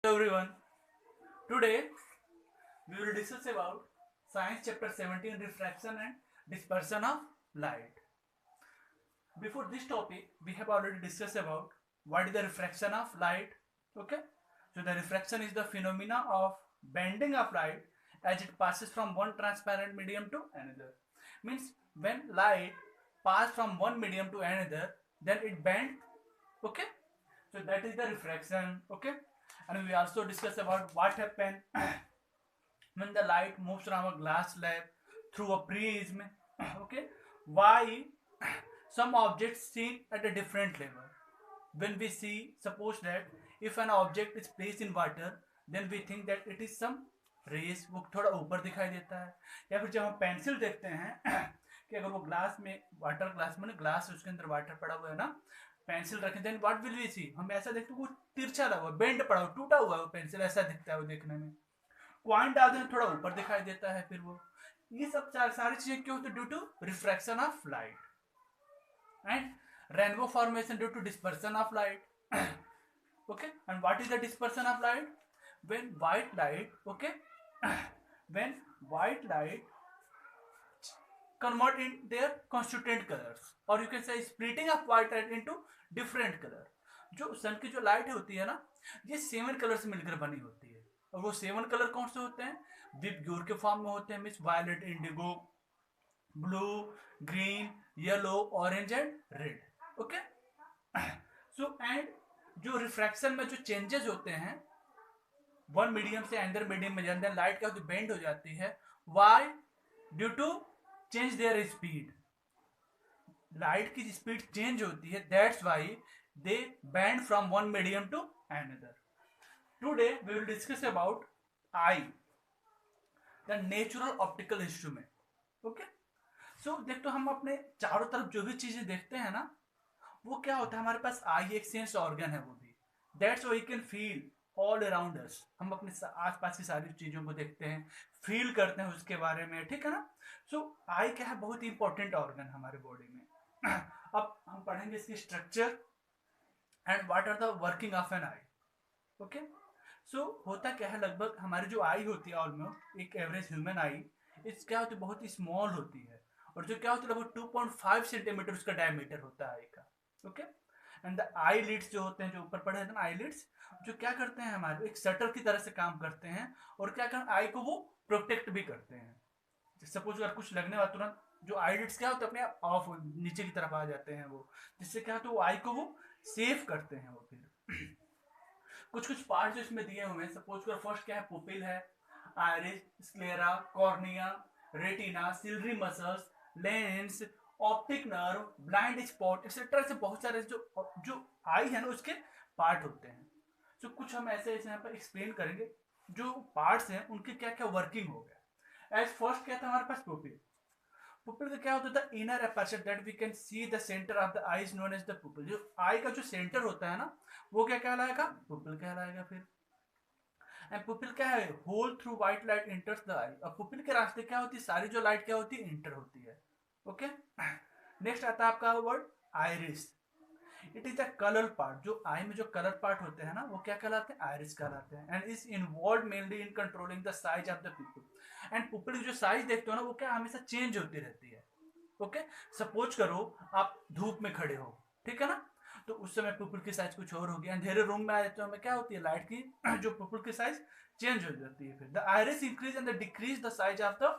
Hello everyone. Today we will discuss about Science chapter 17 refraction and dispersion of light. Before this topic we have already discussed about what is the refraction of light. Okay, so the refraction is the phenomena of bending of light as it passes from one transparent medium to another. Means when light pass from one medium to another, then it bend. Okay, so that is the refraction. Okay, and we also discuss about what happen when the light moves from a glass slab through a prism. Okay, why some objects seen at a different level. When we see, suppose that if an object is placed in water, then we think that it is some race वो थोड़ा ऊपर दिखाई देता है. या फिर जब हम पेंसिल देखते हैं कि अगर वो ग्लास में वाटर ग्लास में ग्लास उसके अंदर वाटर पड़ा हुआ है ना, पेंसिल रखें, देन व्हाट विल वी सी, हम ऐसा देखते हैं वो तिरछा लगा हुआ, बेंड पड़ा हुआ, टूटा हुआ है वो पेंसिल, ऐसा दिखता है वो देखने में. पॉइंट डालते हैं थोड़ा ऊपर दिखाई देता है. फिर वो ये सब सारी चीजें क्यों होती है? Due to refraction of light and rainbow formation due to dispersion of light. Okay, and what is the dispersion of light? When white light, okay, when white light convert in their constituent colors, or you can say splitting of white light into different color. जो सन की जो light होती है ना, ये 7 colour से मिलकर बनी होती है. और वो 7 कलर कौन से होते हैं? विबग्योर के फॉर्म में होते हैं. Means violet, indigo, blue, green, yellow, orange and red. Okay, so and जो रिफ्रैक्शन में जो चेंजेस होते हैं वन मीडियम से अंदर मीडियम में जाते हैं, लाइट का जो बेंड हो जाती है, why? Due to change their speed. Light की स्पीड चेंज होती है, that's why they bend from one medium to another. Today we will discuss about eye, the natural optical instrument. Okay, so देख, तो हम अपने चारों तरफ जो भी चीजें देखते हैं ना, वो क्या होता है, हमारे पास आई एक सेंस ऑर्गन है. वो भी that's why we can feel all around us. हम अपने आसपास की सारी चीजों को देखते हैं, फील करते हैं उसके बारे में. ठीक है ना. सो आई क्या है, बहुत ही इंपॉर्टेंट ऑर्गन हमारे बॉडी में. अब हम पढ़ेंगे इसकी structure and what are the working of an eye. Okay, so होता क्या है, लगभग हमारी जो आई होती है, ऑलमोस्ट एक एवरेज ह्यूमन आई, इस क्या होती है, बहुत ही स्मॉल होती है. और जो क्या होती है, लगभग 2.5 सेंटीमीटर उसका डायमीटर होता है आई का. Okay, and the eyelids जो होते हैं, जो ऊपर पड़े हैं ना, आई लिड्स, जो क्या करते हैं, हमारे एक शटर की तरह से काम करते हैं. और क्या करते हैं, आई को वो प्रोटेक्ट भी करते हैं. सपोज अगर कुछ लगने वाला, तुरंत जो आई लिड्स क्या होते हैं, अपने आप ऑफ नीचे की तरफ आ जाते हैं वो, जिससे क्या होता है, वो आई को वो सेव करते हैं. वो फिर कुछ कुछ पार्ट जो इसमें दिए हुए हैं, सपोज कर फर्स्ट क्या है, पुपिल है, iris, sclera, cornea, retina, ciliary muscles, lens, optic nerve, blind spot, etcetera. से बहुत सारे जो आई है ना उसके पार्ट होते हैं. तो कुछ हम ऐसे यहाँ पर एक्सप्लेन करेंगे जो पार्ट्स हैं उनके क्या क्या वर्किंग हो गया. एज फर्स्ट क्या था हमारे पास, पुपिल. पुपिल का क्या होता था, inner aperture that we can see the centre of the eye is known as the pupil. जो आई का जो सेंटर होता है ना, वो क्या कहलाएगा, पुपिल कहलाएगा. फिर एंड पुपिल क्या है, hole through white light enters the eye. अब पुपिल के रास्ते क्या होती है, सारी जो लाइट क्या होती है, इंटर होती है. ओके, नेक्स्ट आता है आपका word iris. It is the colour part. जो आई में जो कलर पार्ट होते हैं ना, वो क्या कहलाते हैं, आइरिस कहलाते हैं. And is involve mainly in controlling the size of the pupil. And pupil की जो साइज देखते हो ना, वो क्या हमेशा चेंज होती रहती है. ओके, सपोज करो आप धूप में खड़े हो, ठीक है ना, तो उस समय पुपिल की साइज कुछ और होगी. अंधेरे रूम में आ जाते हो, हमें क्या होती है, लाइट की जो पुपिल की साइज चेंज हो जाती है. फिर the iris increase and decrease the size of the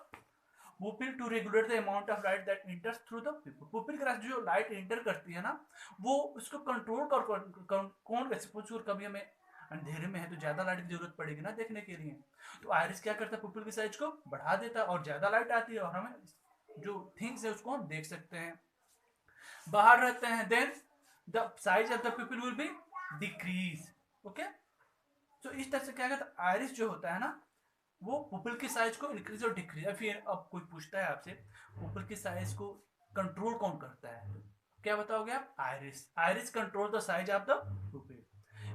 pupil to regulate the amount of light that enters through the pupil. Pupil के रास्ते जो लाइट इंटर करती है ना, वो उसको कंट्रोल कौन कर. सपोज कभी हमें अंधेरे में है तो ज्यादा लाइट की जरूरत पड़ेगी ना देखने के लिए, तो आयरिस क्या करता है, पुपिल की साइज को बढ़ा देता है और ज्यादा लाइट आती है और हमें जो थिंग्स है उसको हम देख सकते हैं. बाहर रहते हैं, then the size of the pupil will be decrease. Okay, तो इस तरह से क्या करता है, आयरिस जो होता है ना, वो पुपिल की साइज को इंक्रीज और डिक्रीज. फिर अब कोई पूछता है आपसे, पुपिल की साइज को कंट्रोल कौन करता है, क्या बताओगे आप, iris. Iris control the size of the pupil.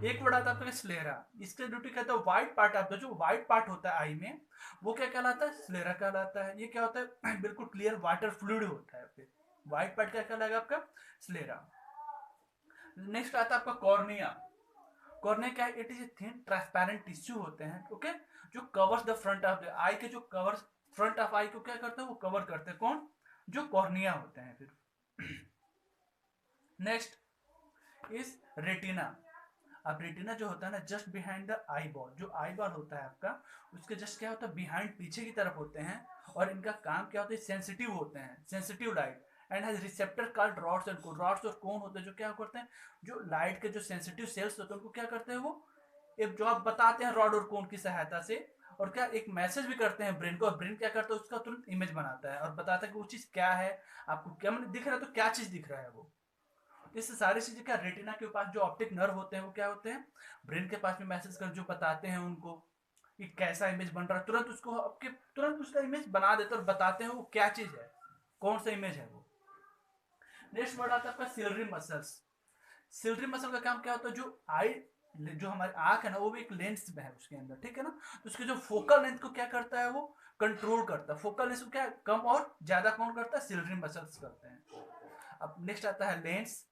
एक वर्ड आता है स्लेरा. इसका ड्यूटी कहता है व्हाइट पार्ट ऑफ द, जो व्हाइट पार्ट होता है आई में, वो क्या कहलाता है, स्लेरा कहलाता है. ये क्या होता है, बिल्कुल क्लियर वाटर फ्लूइड होता है. फिर व्हाइट पार्ट क्या कहलाएगा आपका, स्लेरा. नेक्स्ट आता है आपका कॉर्निया. कॉर्निया क्या है, it is a thin transparent tissue होते हैं, ओके, जो covers the front of the eye के, जो कवर फ्रंट ऑफ आई को क्या करते हैं, वो कवर करते हैं, कौन, जो कॉर्निया होते हैं। फिर नेक्स्ट इज रेटिना। अब रेटिना जो होता है ना, just behind the eye ball, जो आई बॉल होता है आपका, उसके जस्ट क्या होता है, बिहाइंड, पीछे की तरफ होते हैं, और इनका काम क्या होता है, सेंसिटिव होते हैं, sensitive light, and has receptor called rods and cone. Rods और कोन होते हैं जो क्या करते हैं, जो लाइट के जो सेंसिटिव सेल्स होते हैं उनको क्या करते हैं, वो एक जो आप बताते हैं रॉड और कोन की सहायता से, और क्या एक मैसेज भी करते हैं ब्रेन को, और ब्रेन क्या करता है, उसका तुरंत इमेज बनाता है और बताता है कि वो चीज क्या है, आपको क्या दिख रहा है, तो क्या चीज दिख रहा है वो। इससे सारी चीजें क्या, रेटिना के पास जो ऑप्टिक नर्व होते हैं वो क्या होते हैं, ब्रेन के पास में मैसेज कर जो बताते हैं उनको कि कैसा इमेज बन रहा है, तुरंत उसको आपके तुरंत उसका इमेज बना देते हैं और बताते हैं वो क्या चीज है, कौन सा इमेज है वो। नेक्स्ट वर्ड आता है आपका सिलरी मसल्स। सिलरी मसल का काम क्या होता है, जो आई, जो हमारी आंख है ना, वो भी एक लेंस में है उसके अंदर, ठीक है ना, तो उसके जो फोकल लेंथ को क्या करता है, वो कंट्रोल करता है, फोकल लेंथ को क्या कम और ज्यादा कौन करता है, सिलरी मसल्स करते हैं। अब नेक्स्ट आता है लेंस।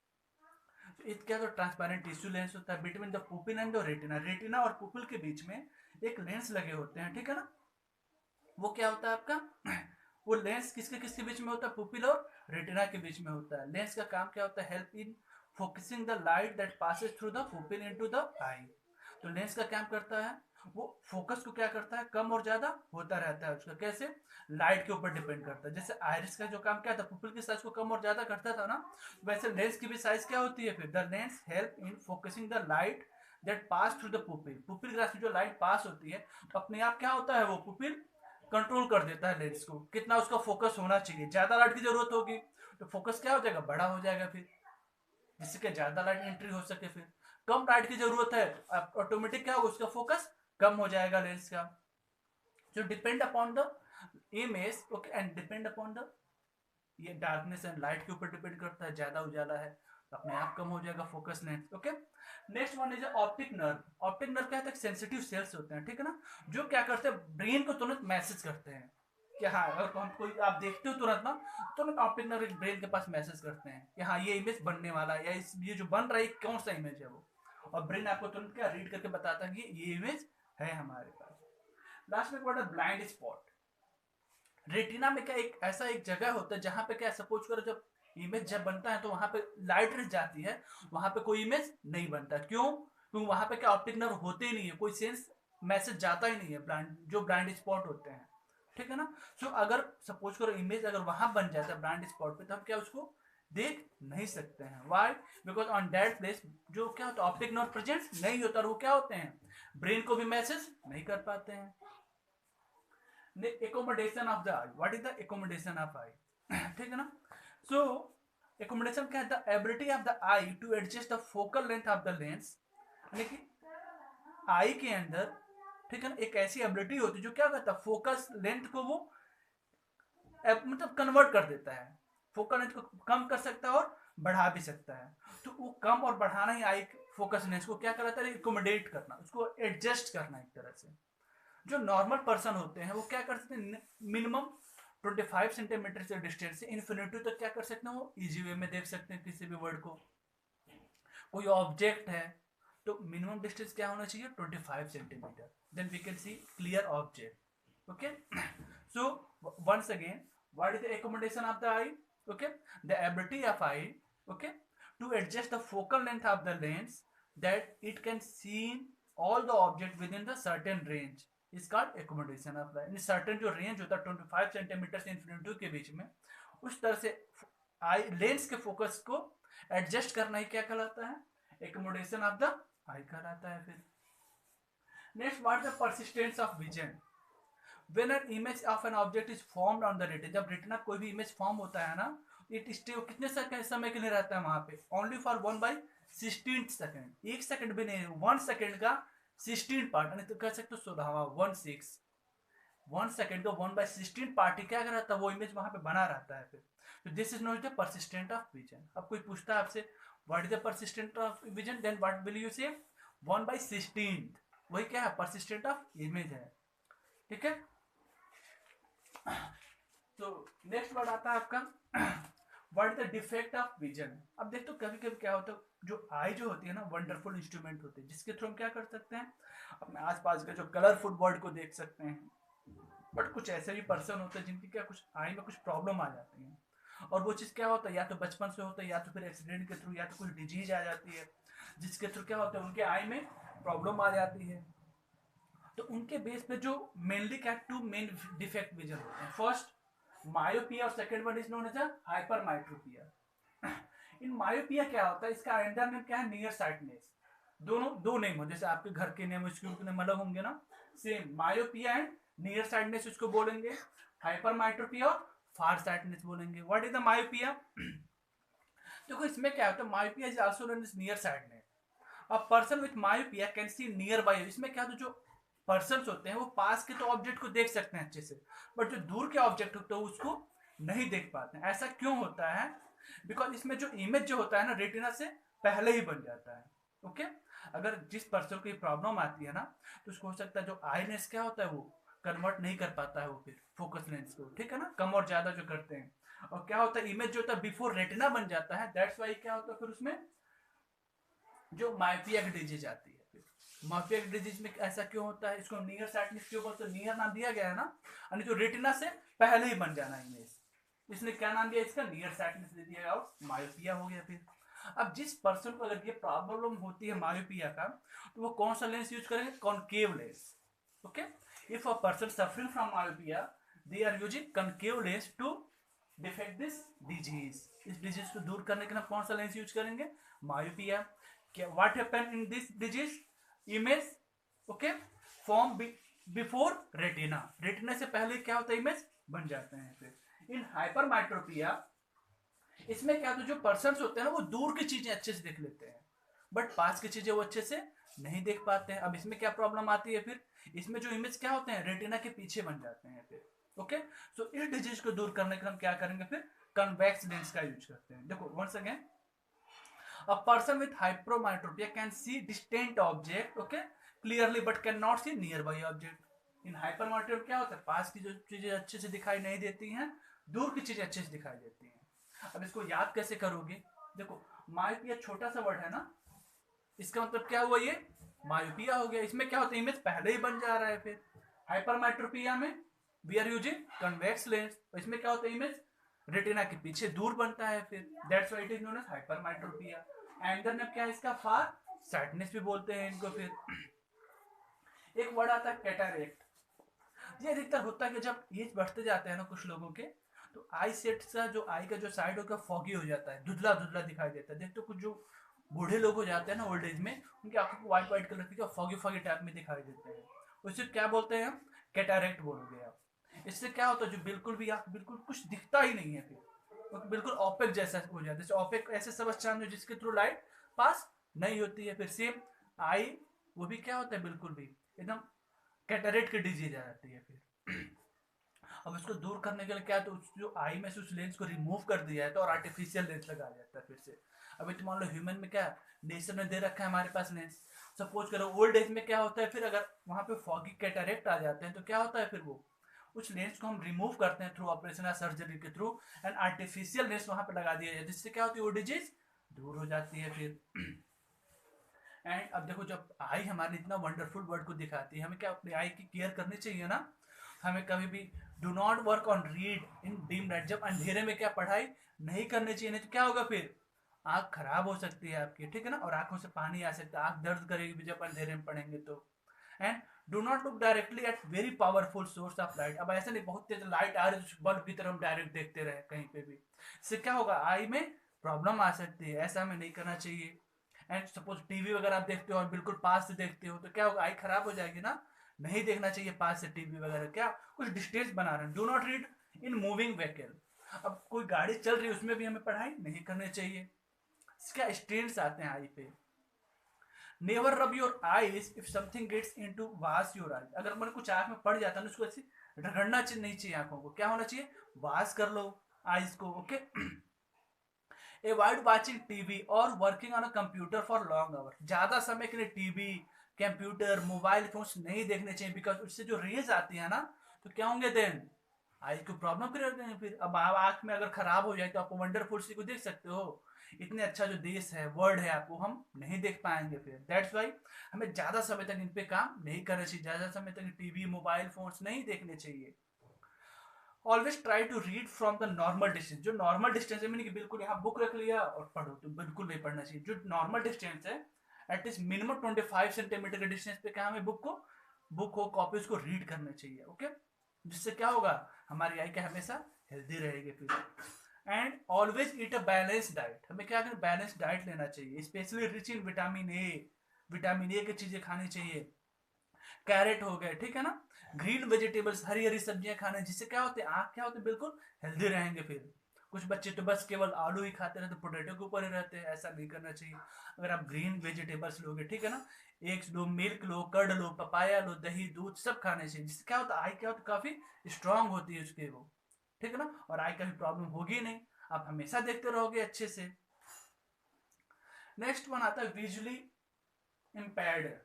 इट क्या, तो ट्रांसपेरेंट टिश्यू लेंस होता है between the pupil and the retina, retina और पुपिल के बीच में एक लेंस लगे होते हैं, ठीक है ना, वो क्या होता है आपका वो लेंस किसके किसके बीच में होता है, पुपिल और रेटिना के बीच में होता है। लेंस का काम क्या होता है, help in focusing the light that passes through the pupil into the eye. तो लेंस का काम करता है, वो फोकस को क्या करता है, कम और ज्यादा होता रहता है उसका, कैसे, लाइट के ऊपर डिपेंड करता है। जैसे आयरिस का जो काम क्या था, पुपिल की साइज को कम और ज्यादा करता था ना, वैसे लेंस की भी साइज क्या होती है, फिर the lens help in focusing the light that pass through the pupil. Pupil glass में जो लाइट पास होती है, तो अपने आप क्या होता है, वो पुपिल कंट्रोल कर देता है लेंस को, कितना उसका फोकस होना चाहिए। ज्यादा लाइट की जरूरत होगी तो फोकस क्या हो जाएगा, बड़ा हो जाएगा, फिर जिससे कि ज्यादा लाइट एंट्री हो सके। फिर कम लाइट की जरूरत है, ऑटोमेटिक क्या होगा, उसका फोकस कम हो जाएगा लेंस का। जो depend upon the image, okay, and depend upon the, ये डार्कनेस एंड लाइट के ऊपर डिपेंड करता है, ज्यादा उजाला है तो अपने आप कम हो जाएगा focus lens, okay. Next one is optic nerve. Optic nerve क्या होता है, सेंसिटिव सेल्स होते हैं, ठीक है ना, जो क्या करते हैं, ब्रेन को तुरंत मैसेज करते हैं कि हाँ, अगर हम कोई आप देखते हो तुरंत ना, तुरंत ऑप्टिक नर्व ब्रेन के पास मैसेज करते हैं कि हाँ ये इमेज बनने वाला है, या ये जो बन रहा है कौन सा इमेज है वो, और ब्रेन आपको तुरंत क्या रीड करके बताता है कि ये इमेज है हमारे पास। लास्ट में वर्ड है ब्लाइंड स्पॉट। रेटिना में क्या, एक ऐसा एक जगह होता है जहां पे क्या, सपोज करो जब इमेज जब बनता है तो वहां पे लाइट रह जाती है, वहां पे कोई इमेज नहीं बनता, क्यों, क्योंकि वहां पे क्या ऑप्टिक नर्व होते ही नहीं है, कोई सेंस मैसेज जाता ही नहीं है, ब्लाइंड जो ब्लाइंड स्पॉट होते हैं, ठीक है ना। सो अगर सपोज करो इमेज अगर वहां बन जाता है ब्लाइंड स्पॉट पे, तो हम क्या उसको देख नहीं सकते हैं, why, because on that place जो क्या होता है, ऑप्टिक नर्व प्रेजेंट नहीं होता, और वो क्या होते हैं, ब्रेन को भी मैसेज नहीं कर पाते हैं। The accommodation of the eye, what is the accommodation of eye ठीक है ना। so accommodation क्या है, the ability of the eye to adjust the focal length of the lens, यानी कि आई के अंदर, ठीक है ना, एक ऐसी एबिलिटी होती है जो क्या करता है, फोकस लेंथ को वो मतलब कन्वर्ट कर देता है, फोकल लेंथ को कम कर सकता है और बढ़ा भी सकता है। तो वो कम और बढ़ाना ही आई फोकस लेंथ को क्या कहलाता है, एकोमोडेट करना, उसको एडजस्ट करना एक तरह से। जो नॉर्मल पर्सन होते हैं वो क्या कर सकते हैं, मिनिमम 25 सेंटीमीटर से डिस्टेंस से इन्फिनिटी तक क्या कर सकते हैं, वो इजी वे में देख सकते हैं किसी भी वर्ड को। कोई ऑब्जेक्ट है तो मिनिमम डिस्टेंस क्या होना चाहिए, 25 centimetre, then we can see clear object, okay. So once again, what is the accommodation of the eye, okay, the ability of eye, okay, to adjust the focal length of the lens that it can see all the object within the certain range is called accommodation of light। certain जो range होता है 25 centimetre से infinity के बीच में, उस तरह से eye lens के फोकस को एडजस्ट करना ही क्या कहलाता है, accommodation of the आई कहलाता है। फिर next, what the persistence of vision. When an image of an object is formed on the retina, जब रेटिना कोई भी इमेज फॉर्म होता है ना, इट स्टे कितने समय के लिए रहता है वहां पे, ओनली फॉर 1/16 सेकेंड, 1 सेकंड भी नहीं, 1 सेकंड का 16 पार्ट, यानी तो कह सकते हो 1 सेकंड का 1/16 पार्ट ही क्या रहता है, वो इमेज वहां पे बना रहता है। फिर तो this is not the persistent of vision. अब कोई पूछता है आपसे what is the persistent of vision, then what will you say, 1/16, वही क्या है, परसिस्टेंट ऑफ इमेज है, ठीक है। तो नेक्स्ट वर्ड आता है आपका what is the defect of vision. अब देखो कभी कभी क्या होता है, जो आई जो होती है ना वंडरफुल इंस्ट्रूमेंट होती है जिसके थ्रू हम क्या कर सकते हैं, अपने आसपास के जो कलरफुल वर्ल्ड को देख सकते हैं। बट कुछ ऐसे भी पर्सन होते हैं जिनकी क्या कुछ आई में कुछ प्रॉब्लम आ जाती है, और वो चीज़ क्या होता है या तो बचपन से होता है या तो फिर एक्सीडेंट के थ्रू या तो कुछ डिजीज आ जाती है जिसके थ्रू क्या होता है उनके आई में प्रॉब्लम आ जाती है। तो उनके बेस पे जो मेनली क्या टू मेन डिफेक्ट विजन होते हैं, फर्स्ट मायोपिया और second one is known as hypermetropia. In myopia क्या होता है, इसका अंडर नेम क्या है, नियर साइटनेस। दोनों दो नेम हो, जैसे आपके घर के नेम स्कूल के नेम अलग होंगे ना, same myopia and near sightedness उसको बोलेंगे, हाइपरमाइट्रोपिया और फार साइटनेस बोलेंगे। What is the myopia? देखो इसमें क्या होता है, myopia is also known as near sightedness. A person with myopia can see nearby. इसमें क्या होता है, जो पर्सन होते हैं वो पास के तो ऑब्जेक्ट को देख सकते हैं अच्छे से, बट जो दूर के ऑब्जेक्ट होते हैं उसको नहीं देख पाते हैं। ऐसा क्यों होता है? बिकॉज इसमें जो इमेज जो होता है ना रेटिना से पहले ही बन जाता है। ओके, अगर जिस पर्सन को ये प्रॉब्लम आती है ना तो उसको हो सकता है जो आईनेस क्या होता है वो कन्वर्ट नहीं कर पाता है वो फिर फोकस लेंस को, ठीक है ना, कम और ज्यादा जो करते हैं। और क्या होता है इमेज जो होता है बिफोर रेटिना बन जाता है, दैट्स वाई क्या होता है फिर उसमें जो मायोपिया की डिजीज आती है। मायोपिया की डिजीज में ऐसा क्यों होता है, इसको नियर साइटनेस क्यों बोलते हैं, नियर नाम दिया गया है ना, यानी जो रेटिना से पहले ही बन जाना इमेज, इसने क्या नाम दिया इसका, नियर साइटनेस दे दिया और मायोपिया हो गया फिर। अब जिस पर्सन को अगर ये प्रॉब्लम होती है मायोपिया का, तो वो कौन सा लेंस यूज करेंगे, concave lens. Okay, if a person suffering from myopia they are using concave lens to defect this disease. इस डिजीज को दूर करने के लिए कौन सा लेंस यूज करेंगे, मायोपिया। क्या what happen in this disease, image okay form before retina, retina से पहले क्या होता है इमेज बन जाते हैं फिर। इन हाइपरमाइट्रोपिया इसमें क्या होता है, जो पर्सन होते हैं ना वो दूर की चीजें अच्छे से देख लेते हैं बट पास की चीजें वो अच्छे से नहीं देख पाते हैं। अब इसमें क्या प्रॉब्लम आती है फिर, इसमें जो इमेज क्या होते हैं रेटिना के पीछे बन जाते हैं फिर। ओके, सो इस डिजीज को दूर करने के लिए हम क्या करेंगे फिर, कन्वेक्स लेंस का यूज करते हैं। देखो once again, a person with hypermetropia can see distant object okay clearly but cannot see nearby object। In hypermetropia क्या होता है, पास की जो चीजें अच्छे से दिखाई नहीं देती हैं, दूर की चीजें अच्छे से दिखाई देती हैं। अब इसको याद कैसे करोगे, देखो मायोपिया छोटा सा वर्ड है ना, इसका मतलब क्या हुआ, ये मायोपिया हो गया। इसमें क्या होता है इमेज पहले ही बन जा रहा है फिर। हाइपरमेट्रोपिया में we are using convex lens, इसमें क्या होता है इमेज रेटिना के पीछे दूर बनता है फिर, that's why it is known as hypermetropia. एंडर में क्या है इसका, फार साइटनेस भी बोलते हैं इनको फिर। एक वर्ड आता है कैटारेक्ट। ये अधिकतर होता है कि जब एज बढ़ते जाते हैं ना कुछ लोगों के, तो आई सेट का जो आई का जो साइड होगा फॉगी हो जाता है, धुंधला धुंधला दिखाई देता है। देखते कुछ जो बूढ़े लोग हो जाते हैं ना ओल्ड एज में, उनकी आंखों को व्हाइट व्हाइट कलर की फॉगी फॉगी टाइप में दिखाई देते हैं, उसे क्या बोलते हैं हम, कैटारेक्ट बोलोगे आप। इससे क्या होता है जो बिल्कुल भी आंख बिल्कुल कुछ दिखता ही नहीं है फिर, वो बिल्कुल ओपेक जैसा हो जाता है। जैसे ओपेक ऐसे सबज चांद जिसके थ्रू लाइट पास नहीं होती है। फिर सेम आई वो भी क्या होता है बिल्कुल भी एकदम कैटरेक्ट की डिजीज आ जाती है फिर। अब इसको दूर करने के लिए क्या है, तो जो आई में से उस लेंस को रिमूव कर दिया है तो और आर्टिफिशियल लेंस लगा जाता है फिर से। अभी तो मान लो ह्यूमन में क्या नेचर ने दे रखा है हमारे पास लेंस, सपोज करो ओल्ड एज में क्या होता है फिर, अगर वहां पे फॉगी कैटरेक्ट आ जाते हैं तो क्या होता है फिर वो उस लेंस को हम रिमूव करते हैं थ्रू ऑपरेशन या सर्जरी के थ्रू, एंड आर्टिफिशियल लेंस वहां पे लगा दिया जाता है, जिससे क्या होती है वो डिजीज दूर हो जाती है फिर। एंड अब देखो जब आई हमारे इतना वंडरफुल वर्ड को दिखाती है, हमें क्या अपनी आई की केयर करनी चाहिए ना। हमें कभी भी do not work on read in dim light, जब अंधेरे में क्या पढ़ाई नहीं करनी चाहिए, नहीं तो क्या होगा फिर आँख खराब हो सकती है आपकी, ठीक है ना, और आंखों से पानी आ सकता है, आँख दर्द करेगी भी जब अंधेरे में पढ़ेंगे तो। And do not look directly at very powerful source of light. अब ऐसा नहीं बहुत तेज लाइट आ रही है बल्ब की तरह हम डायरेक्ट देखते रहे कहीं पे भी, इससे क्या होगा आई में प्रॉब्लम आ सकती है, ऐसा हमें नहीं करना चाहिए। एंड सपोज टीवी वगैरह आप देखते हो और बिल्कुल पास से देखते हो तो क्या होगा, आई खराब हो जाएगी ना, नहीं देखना चाहिए पास से टीवी वगैरह, क्या कुछ डिस्टेंस बना रहे हैं। Do not read in moving vehicle, अब कोई गाड़ी चल रही है उसमें भी हमें पढ़ाई नहीं करनी चाहिए, इसका स्ट्रेन्स आते हैं आई पे। Never rub your eyes if something gets into wash your eyes, अगर मैंने कुछ आंख में पड़ जाता है ना उसको ऐसे रगड़ना नहीं चाहिए आंखों को, क्या होना चाहिए, वाश कर लो आईज को। ओके, अवॉइड वाचिंग टीवी और working on a computer for long hour, ज्यादा समय के लिए टीवी कंप्यूटर मोबाइल फोन्स नहीं देखने चाहिए, बिकॉज उससे जो रेज आती है ना तो क्या होंगे देन आई को प्रॉब्लम क्रिएट करेंगे फिर। अब आंख में अगर खराब हो जाए तो आप वंडरफुल सी को देख सकते हो, इतने अच्छा जो देश है, वर्ल्ड है, आपको हम नहीं देख पाएंगे। फिर दैट्स वाई हमें ज़्यादा समय तक इन पे काम नहीं करना चाहिए, ज़्यादा समय तक टीवी मोबाइल फोन्स नहीं देखने चाहिए। Always try to read from the normal distance. जो नॉर्मल डिस्टेंस है, मैंने कि बिल्कुल यहाँ बुक रख लिया और पढ़ो, तो बिल्कुल नहीं पढ़ना चाहिए। जो नॉर्मल डिस्टेंस है, एटलीस्ट मिनिमम 25 सेंटीमीटर के डिस्टेंस पे क्या हमें बुक को कॉपीज को रीड करना चाहिए। ओके, जिससे क्या होगा, हमारी आई क्या हमेशा हेल्दी रहेगी। फिर and always eat a balance diet. हमें क्या करें, बैलेंस डाइट लेना चाहिए, specially rich in vitamin A. Vitamin A की चीजें खानी चाहिए, कैरेट हो गए, ठीक है ना, ग्रीन वेजिटेबल्स, हरी हरी सब्जियां खाने, जिससे क्या होते हैं, आँख क्या होते हैं, बिल्कुल हेल्दी रहेंगे। फिर कुछ बच्चे तो बस केवल आलू ही खाते रहते, पोटैटो के ऊपर ही रहते हैं, ऐसा नहीं करना चाहिए। अगर आप ग्रीन वेजिटेबल्स लोगे, ठीक है ना, एग्स लो, मिल्क लो, कर्ड लो, पपाया लो, दही दूध सब खाने चाहिए, जिससे क्या होता है, आई क्या होता है, काफी स्ट्रांग होती है उसके वो, ठीक है ना, और आई का भी प्रॉब्लम होगी नहीं, आप हमेशा देखते रहोगे अच्छे से। नेक्स्ट वन आता है विजुअली इम्पेयर्ड।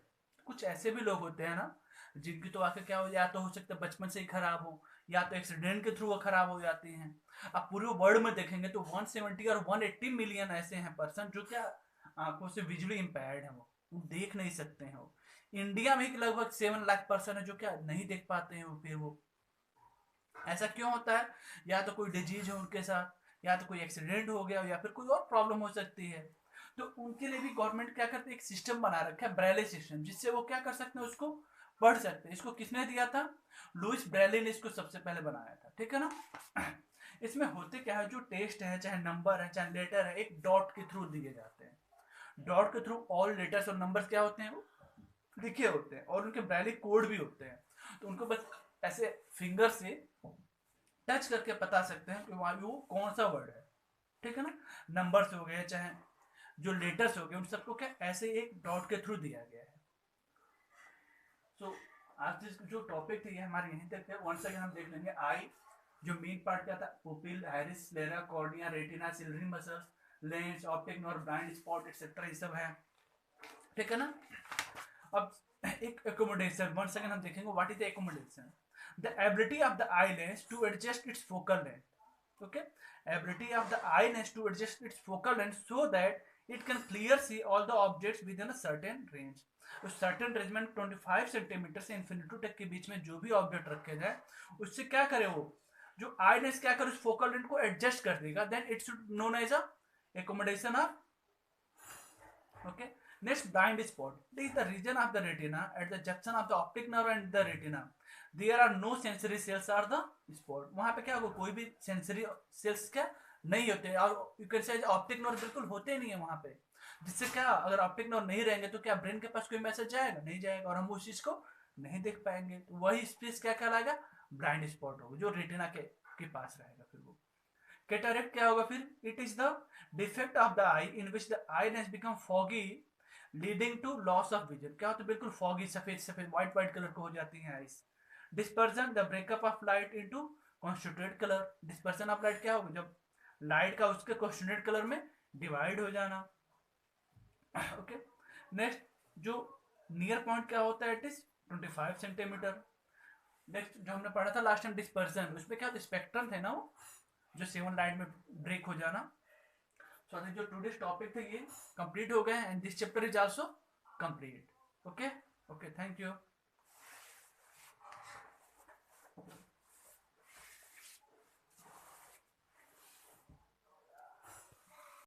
कुछ ऐसे भी लोग होते हैं ना, जिनकी तो आंखें क्या हो, या तो हो सकता है बचपन से ही खराब हो, या तो एक्सीडेंट के थ्रू वो खराब हो जाती हैं। आप पूरे वर्ल्ड में देखेंगे तो 170 और 180 मिलियन ऐसे हैं पर्सन जो क्या आंखों से विजुअली इम्पेयर्ड है, वो देख नहीं सकते हैं। वो इंडिया में ही लगभग 7 लाख पर्सन है जो क्या नहीं देख पाते हैं। वो फिर वो ऐसा क्यों होता है, या तो कोई डिजीज है उनके साथ, या तो कोई एक्सीडेंट हो गया, या फिर कोई और प्रॉब्लम हो सकती है। तो उनके लिए भी गवर्नमेंट क्या करती है, एक सिस्टम बना रखा है, ब्रेले सिस्टम, जिससे वो क्या कर सकते हैं, उसको पढ़ सकते हैं। इसको किसने दिया था, लुइस ब्रेले ने इसको सबसे पहले बनाया था, ठीक है ना। इसमें होते क्या है, जो टेस्ट है, चाहे नंबर है, चाहे लेटर है, एक डॉट के थ्रू दिए जाते हैं। डॉट के थ्रू ऑल लेटर्स और नंबर्स क्या होते हैं, वो लिखे होते हैं, और उनके ब्रेले कोड भी होते हैं। तो उनको बस ऐसे फिंगर से टच करके बता सकते हैं कि वहाँ वो कौन सा वर्ड है, ठीक है ना। नंबर्स हो गए, चाहे जो लेटर्स हो गए, उन सबको क्या ऐसे एक डॉट के थ्रू दिया गया है। सो आज जो टॉपिक थी हमारे यहीं तक है। वन सेकंड हम देख लेंगे। आई जो मेन पार्ट क्या था, pupil, iris, sclera, cornea, retina, silvery muscles, lens, optic nerve, blind spot etcetera, ये सब है, ठीक है ना। अब एक एकोमोडेशन, वन सेकंड हम देखेंगे what is the accommodation. The ability of the eye lens to adjust its focal length. Okay, ability of the eye lens to adjust its focal length so that it can clear see all the objects within a certain range। उस certain range में 25 centimetre से infinity तक के बीच में जो भी object रखे जाए, उससे क्या करे, वो जो आई लेंस क्या करे, उस फोकल लेंथ को एडजस्ट कर देगा, then it should known as a accommodation of. Okay, next blind spot. It is the region of the retina at the junction of the optic nerve and the retina. There are no sensory cells are the spot. वहाँ पे क्या होगा, कोई भी sensory sales क्या नहीं होते, और you can say optic nerve बिल्कुल होते नहीं है वहाँ पे। जिससे क्या, अगर ऑप्टिक नर्व नहीं रहेंगे तो क्या ब्रेन के पास कोई मैसेज जाएगा, नहीं जाएगा, और हम उस चीज को नहीं देख पाएंगे। तो वही स्पेस क्या कहलाएगा, ब्लाइंड स्पॉट होगा, जो रेटिना के पास रहेगा। फिर वो कैटरेक्ट क्या होगा, फिर it is the defect of the eye in which the eye lens become foggy leading to loss of vision. क्या होता है, बिल्कुल फॉगी, सफेद सफेद व्हाइट व्हाइट कलर को हो जाती है eyes. Dispersion the breakup of light into constituted colour. Dispersion of light क्या होगा, जब लाइट का उसके कॉन्स्टिट्यूटेड कलर में डिवाइड हो जाना। ओके, नेक्स्ट जो नियर पॉइंट क्या होता है, इट इज 25 सेंटीमीटर। नेक्स्ट जो हमने पढ़ा था लास्ट टाइम, डिस्पर्जन, उसमें क्या होता है, स्पेक्ट्रम थे ना वो, जो 7 लाइट में ब्रेक हो जाना। सो so, जो टुडेस टॉपिक थे ये कंप्लीट हो गए, and this chapter is also complete. Okay, okay, thank you.